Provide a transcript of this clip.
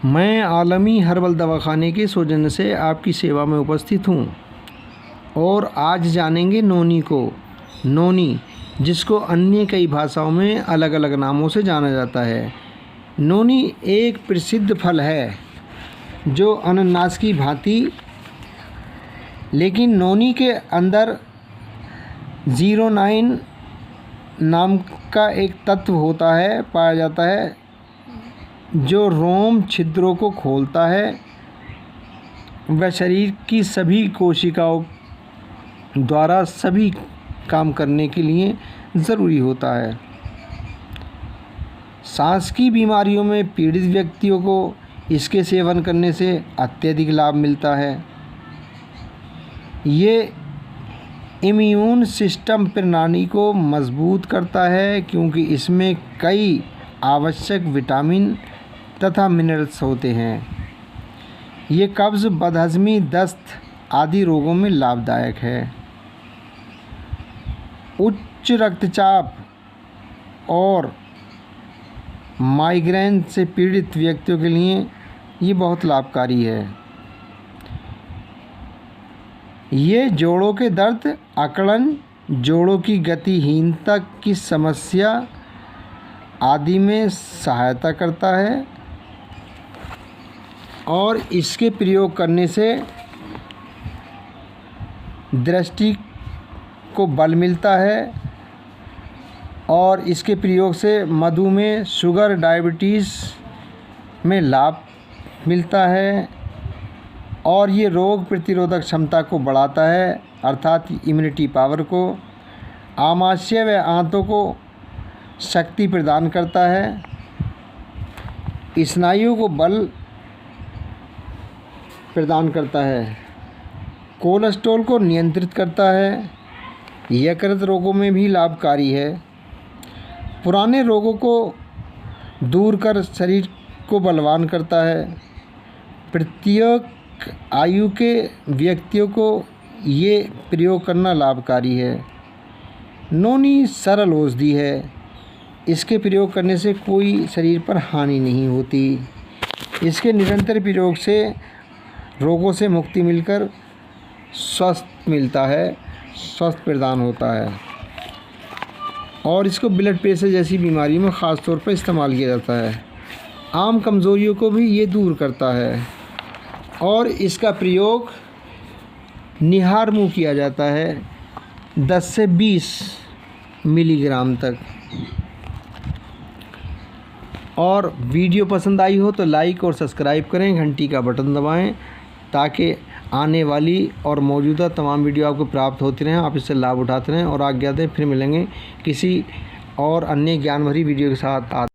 मैं आलमी हर्बल दवाखाने के सौजन्य से आपकी सेवा में उपस्थित हूँ और आज जानेंगे नोनी को। नोनी, जिसको अन्य कई भाषाओं में अलग अलग नामों से जाना जाता है। नोनी एक प्रसिद्ध फल है जो अनानास की भांति, लेकिन नोनी के अंदर 09 नाम का एक तत्व होता है, पाया जाता है, जो रोम छिद्रों को खोलता है व शरीर की सभी कोशिकाओं द्वारा सभी काम करने के लिए ज़रूरी होता है। सांस की बीमारियों में पीड़ित व्यक्तियों को इसके सेवन करने से अत्यधिक लाभ मिलता है। ये इम्यून सिस्टम प्रणाली को मजबूत करता है क्योंकि इसमें कई आवश्यक विटामिन तथा मिनरल्स होते हैं। ये कब्ज़, बदहज़मी, दस्त आदि रोगों में लाभदायक है। उच्च रक्तचाप और माइग्रेन से पीड़ित व्यक्तियों के लिए ये बहुत लाभकारी है। ये जोड़ों के दर्द, अकड़न, जोड़ों की गतिहीनता की समस्या आदि में सहायता करता है और इसके प्रयोग करने से दृष्टि को बल मिलता है और इसके प्रयोग से मधुमेह, शुगर, डायबिटीज़ में लाभ मिलता है और ये रोग प्रतिरोधक क्षमता को बढ़ाता है, अर्थात इम्यूनिटी पावर को। आमाशय व आंतों को शक्ति प्रदान करता है, स्नायुओं को बल प्रदान करता है, कोलेस्ट्रॉल को नियंत्रित करता है, यकृत रोगों में भी लाभकारी है, पुराने रोगों को दूर कर शरीर को बलवान करता है। प्रत्येक आयु के व्यक्तियों को ये प्रयोग करना लाभकारी है। नोनी सरल औषधि है, इसके प्रयोग करने से कोई शरीर पर हानि नहीं होती। इसके निरंतर प्रयोग से रोगों से मुक्ति मिलकर स्वस्थ मिलता है, स्वस्थ प्रदान होता है और इसको ब्लड प्रेशर जैसी बीमारियों में ख़ास तौर पर इस्तेमाल किया जाता है। आम कमज़ोरियों को भी ये दूर करता है और इसका प्रयोग निहार मुँह किया जाता है 10 से 20 मिलीग्राम तक। और वीडियो पसंद आई हो तो लाइक और सब्सक्राइब करें, घंटी का बटन दबाएं ताकि आने वाली और मौजूदा तमाम वीडियो आपको प्राप्त होती रहें, आप इससे लाभ उठाते रहें। और आज्ञा दें, फिर मिलेंगे किसी और अन्य ज्ञान भरी वीडियो के साथ।